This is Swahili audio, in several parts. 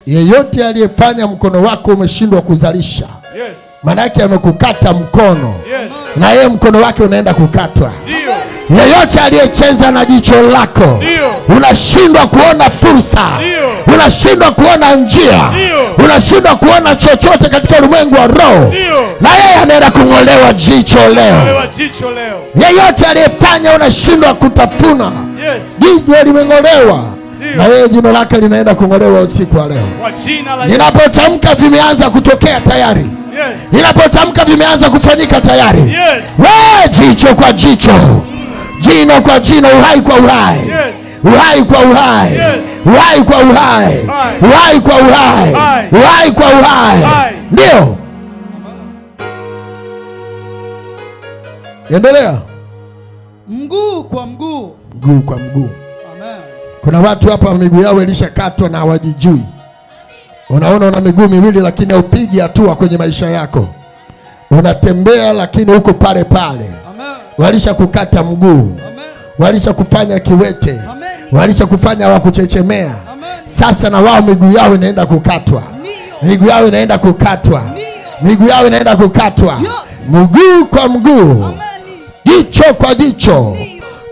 Yeyote aliyefanya mkono wako umeshindwa kuzalisha. Yes. Maana yake amekukata mkono. Yes. Na yeye mkono wake unaenda kukatwa. Ndio. Yeyote aliyecheza na jicho lako. Ndio. Unashindwa kuona fursa. Ndio. Unashindwa kuona njia. Ndio. Unashindwa kuona chochote katika ulimwengu wa roho. Ndio. Na yeye anaenda kung'olewa jicho leo. Kung'olewa jicho leo. Yeyote aliyefanya unashindwa kutafuna. Yes. Jicho limeng'olewa. Na yeye jino lake linaenda kung'olewa usiku wa leo. Kwa jina la Ninapotamka vimeanza kutokea tayari. Yes. Ninapotamka vimeanza kufanyika tayari. Yes. Wewe jicho kwa jicho. Jino kwa jino, uhai kwa uhai. Yes. Uhai kwa uhai. Yes. Uhai kwa uhai. Uhai kwa uhai. Uhai kwa uhai. Ndio. Endelea. Mguu kwa mguu. Mguu kwa mguu. Amen. Kuna watu hapa miguu yao ilishakatwa na hawajijui. Unaona una miguu miwili lakini haupigi hatua kwenye maisha yako. Unatembea lakini uko pale pale. Amen. Walishakukata mguu. Amen. Walishakufanya kiwete. Amen. Walishakufanya wa kuchechemea. Amen. Sasa na wao miguu yao inaenda kukatwa. Miguu yao inaenda kukatwa. Miguu yao inaenda kukatwa. Yes. Mguu kwa mguu. Amen. Jicho kwa jicho.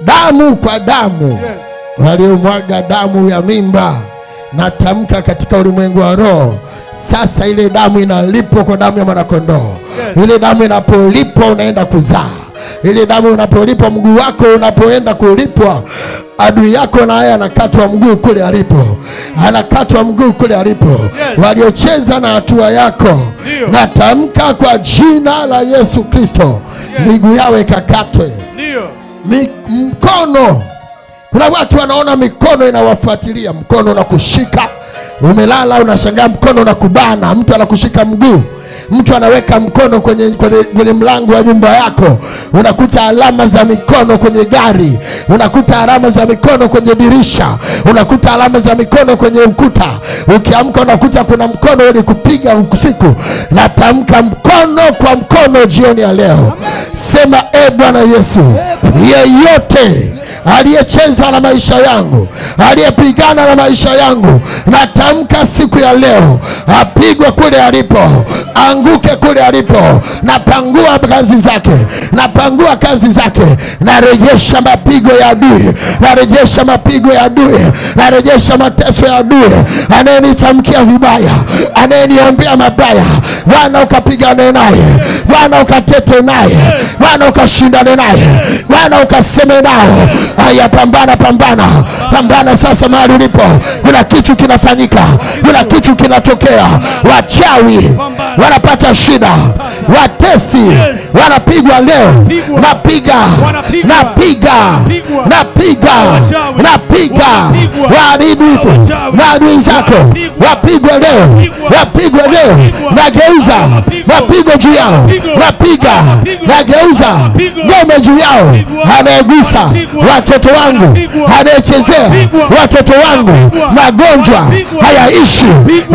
Damu kwa damu. Yes. Waliomwaga damu ya mimba, natamka katika ulimwengu wa roho, sasa ile damu inalipwa kwa damu ya mwanakondoo. Yes. Ile damu inapolipwa unaenda kuzaa. Ile damu unapolipwa, mguu wako unapoenda kulipwa, adui yako naye anakatwa mguu kule alipo. Anakatwa mguu kule alipo. Yes. Waliocheza na hatua yako, natamka kwa jina la Yesu Kristo, yes, miguu yao ikakatwe. Ndio. Mkono. Kuna watu wanaona mikono inawafuatilia. Mkono unakushika. Umelala unashangaa mkono unakubana. Mtu anakushika mguu. Mtu anaweka mkono kwenye mlango wa nyumba yako. Unakuta alama za mikono kwenye gari. Unakuta alama za mikono kwenye dirisha. Unakuta alama za mikono kwenye ukuta. Ukiamka unakuta kuna mkono ulikupiga usiku. Natamka mkono kwa mkono jioni ya leo. Sema Bwana Yesu, yeyote aliyecheza na maisha yangu, aliyepigana na maisha yangu, natamka siku ya leo apigwe kule alipo, anguke kule alipo. Napangua kazi zake, napangua kazi zake. Narejesha mapigo ya adui, narejesha mapigo ya adui, narejesha mateso ya adui. Anayenitamkia vibaya, anayeniombea mabaya, Bwana ukapigane naye, Bwana ukatete naye, Bwana ukashindane naye, Bwana ukaseme nao. Haya, pambana, pambana, pambana sasa mahali ulipo. Kuna kitu kinafanyika, kuna kitu kinatokea. Wachawi wanapata shida, watesi wanapigwa leo. Napiga, napiga, napiga, napiga waharibifu na adui zako. Wapigwe leo, wapigwe leo. Nageuza mapigo juu yao, napiga, nageuza ngome juu yao. Anayegusa watoto wangu, anayechezea watoto wangu, magonjwa hayaishi.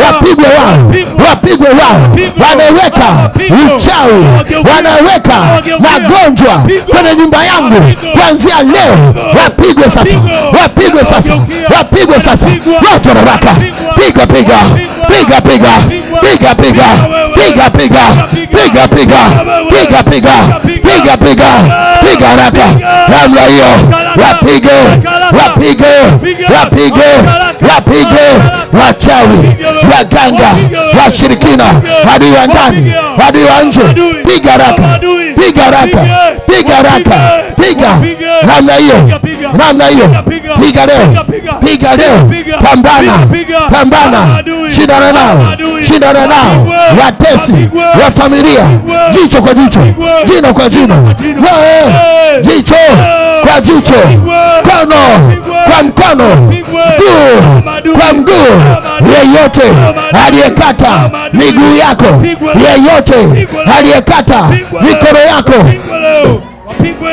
Wapigwe wao, wapigwe wao. Wanaweka uchawi, wanaweka magonjwa kwenye nyumba yangu, kuanzia leo wapigwe sasa, wapigwe sasa, wapigwe sasa. Watu wanawaka, piga piga, piga piga, piga piga, piga piga, piga piga, piga piga, piga piga, piga haraka namna hiyo. Wapige, wapige, wapige, wapige wachawi, waganga, washirikina, adui wa ndani, adui wa nje. Piga haraka, piga haraka, piga haraka, piga namna hiyo, namna hiyo. Piga leo, piga leo. Pambana, pambana, shindana nao, shindana nao. Watesi wa familia, jicho kwa jicho, jino kwa jino, jicho kwa jicho, mkono kwa mkono, mguu kwa mguu. Yeyote aliyekata miguu yako, yeyote aliyekata mikono yako, wapigwe.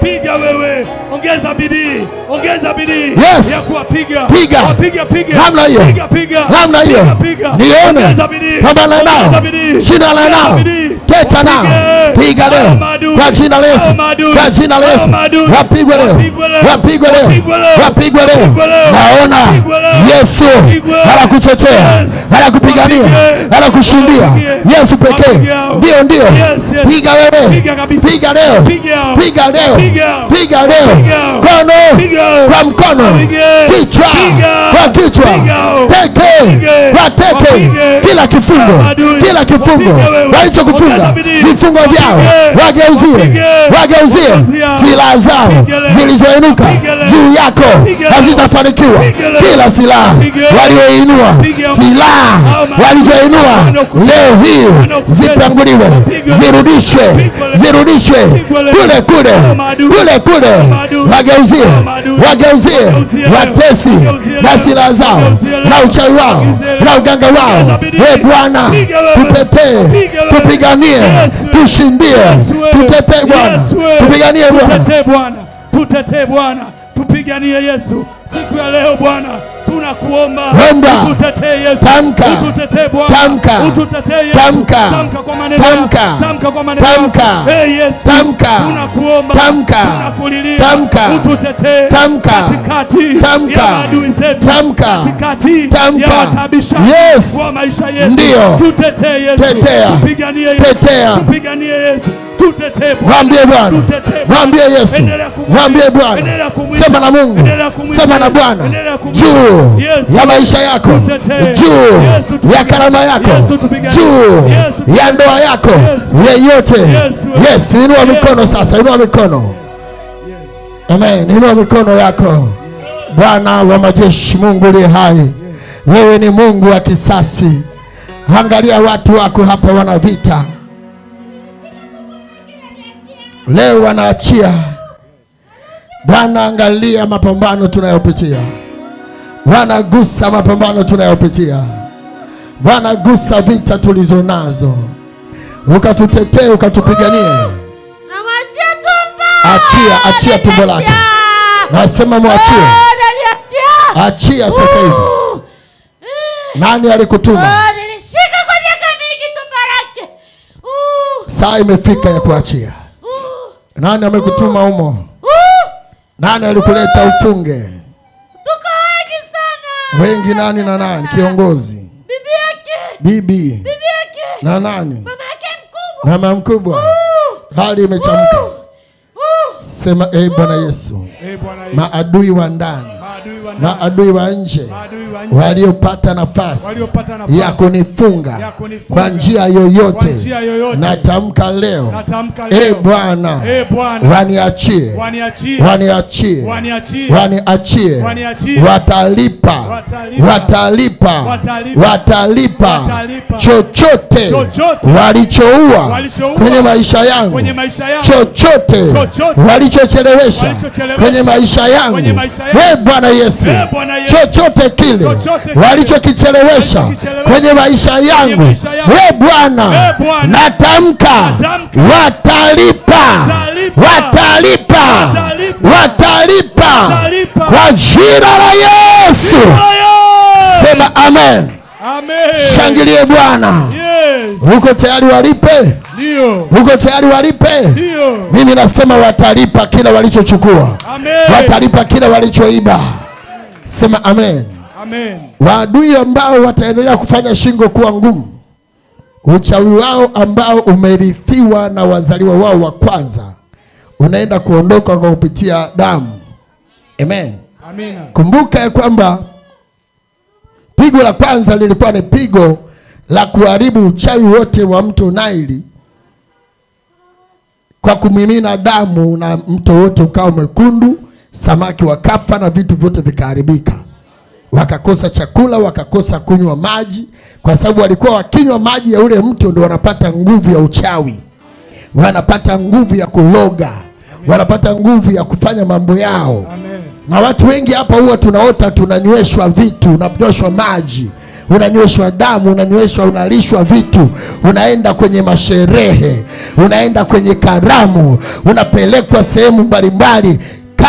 Piga wewe. ongeza bidii, ongeza bidii Yes. ya kuwapiga. Piga. Piga. Namna hiyo. Piga. Namna hiyo. Nione. Ongeza bidii. Pambana nao. Ongeza bidii. Jina la nao. Teta nao. Piga leo. Kwa jina la Yesu. Kwa jina la Yesu. Wapigwe leo. Wapigwe leo. Wapigwe leo. Naona Yesu anakutetea, anakupigania, anakushindia. Yesu pekee. Ndio. Piga wewe. Piga leo. Piga leo. Piga leo. Mkono kwa mkono. Kichwa kwa kichwa. Teke kwa teke. Kila kifungo walichokufunga, vifungo vyao wageuzie silaha zao zilizoinuka juu yako hazitafanikiwa. Kila silaha walioinua, silaha walizoinua leo hii zipanguliwe, zirudishwe kule, wageuzie watesi na silaha zao na uchawi wao na uganga wao. Bwana tutetee, tupiganie, tushindie, tutetee Bwana, tupiganie Bwana, tutetee Bwana, tupiganie Yesu siku ya leo Bwana. Tunakuomba ututetee Yesu. Ututetee Bwana. Ututetee Yesu. Tamka kwa maneno. Tamka kwa maneno. Yesu. Tunakuomba. Tunakulilia. Ututetee katikati ya adui zetu. Katikati ya watabishaji wa maisha yetu. Ndio. Tutetee Yesu. Tupiganie Yesu. Tupiganie Yesu. Tutetee Bwana. Mwambie Bwana. Mwambie Yesu. Mwambie Bwana. Sema na Mungu. Sema na Bwana. Juu ya maisha yako, juu ya karama yako, juu ya ndoa yako yeyote. Yes, inua mikono sasa, inua mikono. Amen, inua mikono yako. Bwana wa majeshi, Mungu aliye hai, wewe ni Mungu wa kisasi. Angalia watu wako hapa wana vita leo, wanaachia. Bwana, angalia mapambano tunayopitia. Bwana, gusa mapambano tunayopitia. Bwana, gusa vita tulizo nazo, ukatutetee, ukatupiganie. Achia tumbo lake. Nasema mwachie. Achia sasa hivi. Nani alikutuma? Nilishika kwa miaka mingi tumbo lake. Saa imefika ya kuachia. Nani amekutuma humo? Nani alikuleta ufunge? Tuko wengi sana. Wengi nani na nani? Kiongozi. Bibi yake. Bibi yake. Na nani? Mama yake mkubwa. Mama mkubwa. Hali imechamka. Sema Bwana Yesu. Maadui wa ndani, maadui wa nje waliopata nafasi ya kunifunga kwa njia yoyote, natamka leo, Bwana, waniachie, watalipa chochote walichoua kwenye maisha yangu, chochote walichochelewesha kwenye maisha yangu. Bwana Yesu, chochote kile walichokichelewesha kwenye maisha yangu, Bwana, natamka watalipa kwa jina la Yesu. Sema amen. Shangilie Bwana. Uko tayari walipe? Ndio. Uko tayari walipe? Ndio. Mimi nasema watalipa kila walichochukua. Watalipa kila walichoiba. Sema amen. Amen. Waadui ambao wataendelea kufanya shingo kuwa ngumu, uchawi wao ambao umerithiwa na wazaliwa wao wa kwanza, unaenda kuondoka kwa kupitia damu. Amen. Amina. Kumbuka ya kwamba pigo la kwanza lilikuwa ni pigo la kuharibu uchawi wote wa mto Naili kwa kumimina damu, na mto wote ukawa mwekundu, samaki wakafa na vitu vyote vikaharibika. Wakakosa chakula, wakakosa kunywa maji, kwa sababu walikuwa wakinywa maji ya ule mto ndio wanapata nguvu ya uchawi, wanapata nguvu ya kuloga, wanapata nguvu ya kufanya mambo yao. Amen. Na watu wengi hapa huwa tunaota tunanyweshwa vitu, unanyweshwa maji, unanyweshwa damu, unalishwa vitu, unaenda kwenye masherehe, unaenda kwenye karamu, unapelekwa sehemu mbalimbali.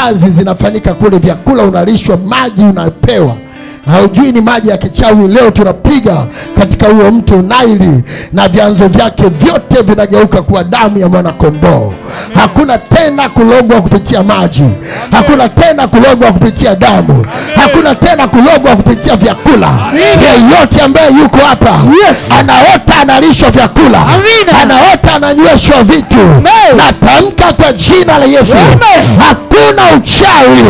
kazi zinafanyika kule, vyakula unalishwa, maji unapewa. Haujui ni maji ya kichawi. Leo tunapiga katika huo mto Naili na vyanzo vyake vyote vinageuka kuwa damu ya mwana kondoo. Hakuna tena kulogwa kupitia maji. Hakuna tena kulogwa kupitia damu. Hakuna tena kulogwa kupitia vyakula. Yeyote ambaye yuko hapa anaota analishwa vyakula, anaota ananyweshwa vitu, natamka kwa jina la Yesu, hakuna uchawi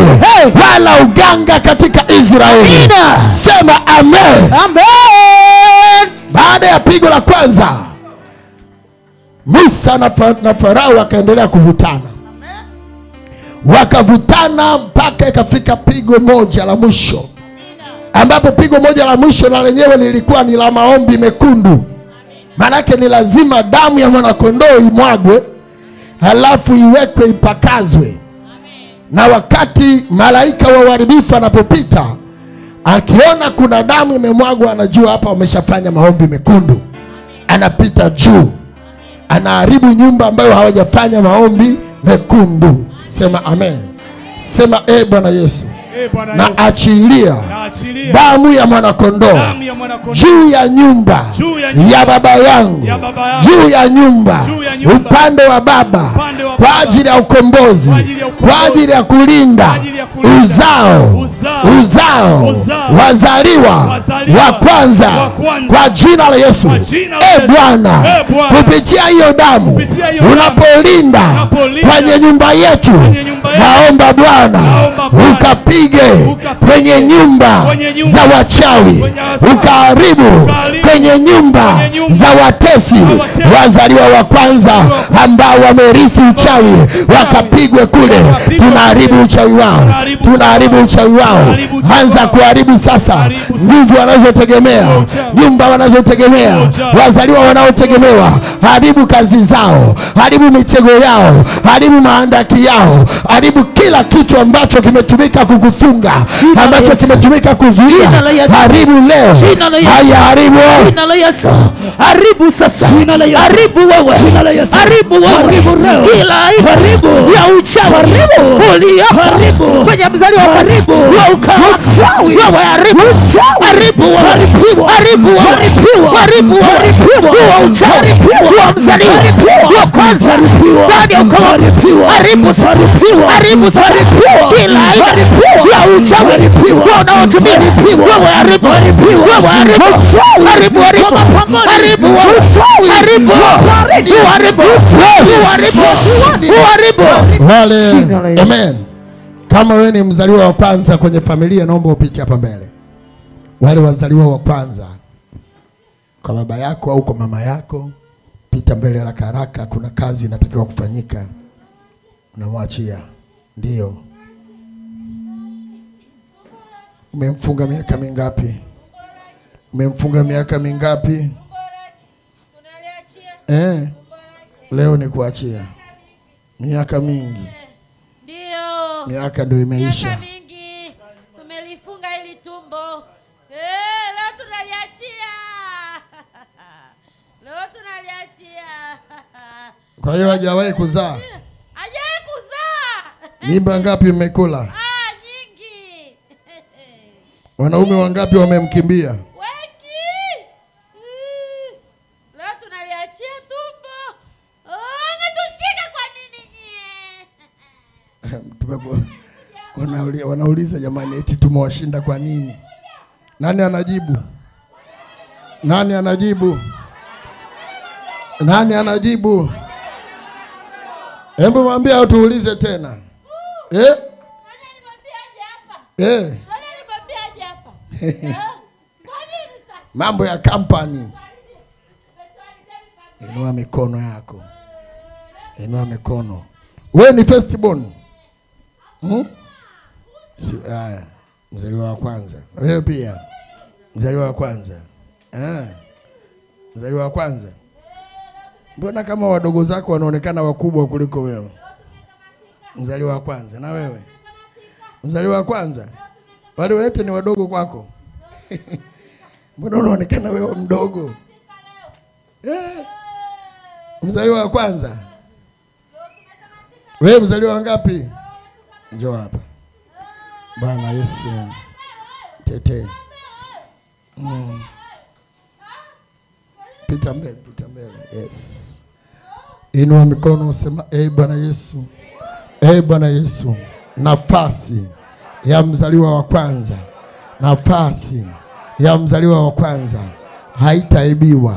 wala uganga katika Israeli. Sema amen. Amen. Baada ya pigo la kwanza, Musa na Farao wakaendelea kuvutana. Wakavutana mpaka ikafika pigo moja la mwisho, ambapo pigo moja la mwisho na lenyewe lilikuwa ni la maombi mekundu. Manake ni lazima damu ya mwanakondoo imwagwe, halafu iwekwe ipakazwe. Na wakati malaika wa uharibifu anapopita, akiona kuna damu imemwagwa, anajua hapa wameshafanya maombi mekundu. Anapita juu, anaharibu nyumba ambayo hawajafanya maombi mekundu. Sema amen. Sema Bwana Yesu, na achilia damu ya mwanakondoo juu ya nyumba ya baba yangu, juu ya nyumba upande wa baba, kwa ajili ya ukombozi, kwa ajili ya kulinda uzao wazaliwa wa kwanza, kwa jina la Yesu. Bwana, kupitia hiyo damu unapolinda kwenye nyumba yetu, naomba Bwana ukapige kwenye nyumba za wachawi, ukaharibu kwenye nyumba za watesi, wazaliwa wa kwanza ambao wamerithi uchawi, wakapigwe kule. Tunaharibu uchawi wao, tunaharibu uchawi wao. Anza kuharibu sasa nguvu wanazotegemea, nyumba wanazotegemea, wazaliwa wanaotegemewa. Haribu kazi zao, haribu mitego yao, haribu maandaki yao, haribu kila kitu ambacho kimetumika kukufunga, ambacho kimetumika kuzuia. Haribu leo. Haya, haribu. Haribu sasa. Haribu wewe. Haribu wewe. Kila haribu ya uchawi ulia haribu kwenye mzaliwa haribu wa uchawi wewe haribu. Haribu haribu haribu haribu wa uchawi wa mzaliwa wa kwanza baada ya haribu haribu kila ya uchawi unaotumia wewe haribu wewe haribu haribu haribu Amen. Kama wewe ni mzaliwa wa kwanza kwenye familia, naomba upite hapa mbele. Wale wazaliwa wa kwanza kwa baba yako au kwa mama yako, pita mbele haraka haraka, kuna kazi inatakiwa kufanyika. Unamwachia. Ndio. Umemfunga miaka mingapi? Umemfunga miaka mingapi? Leo ni kuachia. Miaka mingi. Ndio. Miaka ndio imeisha. Miaka mingi tumelifunga ili tumbo. Leo tunaliachia. Leo tunaliachia. Kwa hiyo hajawahi kuzaa. Hajawahi kuzaa. Mimba ngapi mmekula? Nyingi. Wanaume wangapi wamemkimbia? Wengi. Leo tunaliachia tumbo. Umetushika kwa nini nyie? Wanauliza jamani, eti tumewashinda kwa nini? Nani anajibu? Nani anajibu? Nani anajibu? Hebu mwambie au tuulize tena. Mambo ya company. Inua mikono yako. Inua mikono. Wewe ni firstborn. Mzaliwa wa kwanza. Wewe pia mzaliwa wa kwanza. Mzaliwa wa kwanza. Mbona kama wadogo zako wanaonekana wakubwa kuliko wewe? Mzaliwa wa kwanza. Na wewe mzaliwa wa kwanza. Wale wote ni wadogo kwako. Mbona unaonekana wewe mdogo? Mzaliwa wa kwanza. Wewe mzaliwa wangapi? Njoo hapa. Bwana Yesu. Tete. Pita mbele, pita mbele. Yes. Inua mikono usema, Bwana Yesu. Bwana Yesu, nafasi ya mzaliwa wa kwanza, nafasi ya mzaliwa wa kwanza haitaibiwa,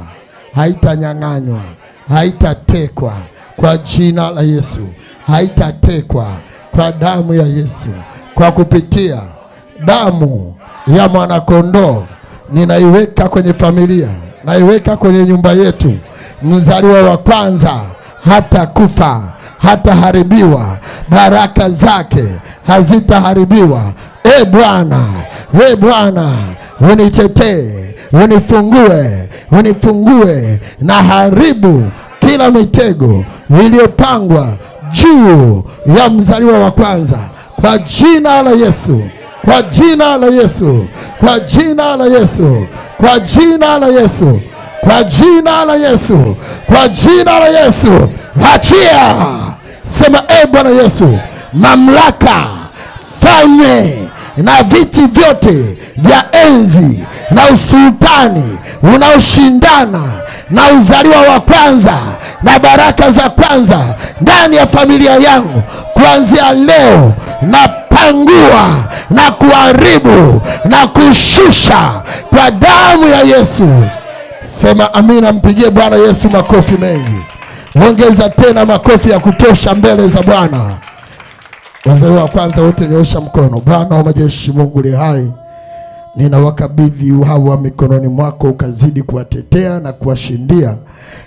haitanyang'anywa, haitatekwa kwa jina la Yesu. Haitatekwa kwa damu ya Yesu. Kwa kupitia damu ya mwanakondoo ninaiweka kwenye familia, naiweka kwenye nyumba yetu. Mzaliwa wa kwanza hata kufa, hata haribiwa, baraka zake hazitaharibiwa. Bwana, Bwana, unitetee, unifungue, unifungue na haribu kila mitego iliyopangwa juu ya mzaliwa wa kwanza kwa jina la Yesu. Kwa jina la Yesu. Kwa jina la Yesu. Kwa jina la Yesu. Kwa jina la Yesu. Kwa jina la Yesu. Achia. Sema, Bwana Yesu, mamlaka, falme na viti vyote vya enzi na usultani unaoshindana na uzaliwa wa kwanza na baraka za kwanza ndani ya familia yangu, kuanzia leo napangua na kuharibu na kushusha kwa damu ya Yesu. Sema amina. Mpigie Bwana Yesu makofi mengi. Ongeza tena makofi ya kutosha mbele za Bwana. Wazaliwa wa kwanza wote nyoosha mkono. Bwana wa majeshi, Mungu li hai, ninawakabidhi hawa mikononi mwako, ukazidi kuwatetea na kuwashindia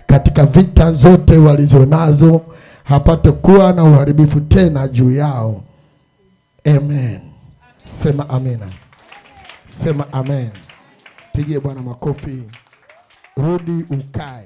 katika vita zote walizonazo, hapata kuwa na uharibifu tena juu yao. Amen. Sema amina. Sema amen. Pigie Bwana makofi. Rudi ukae.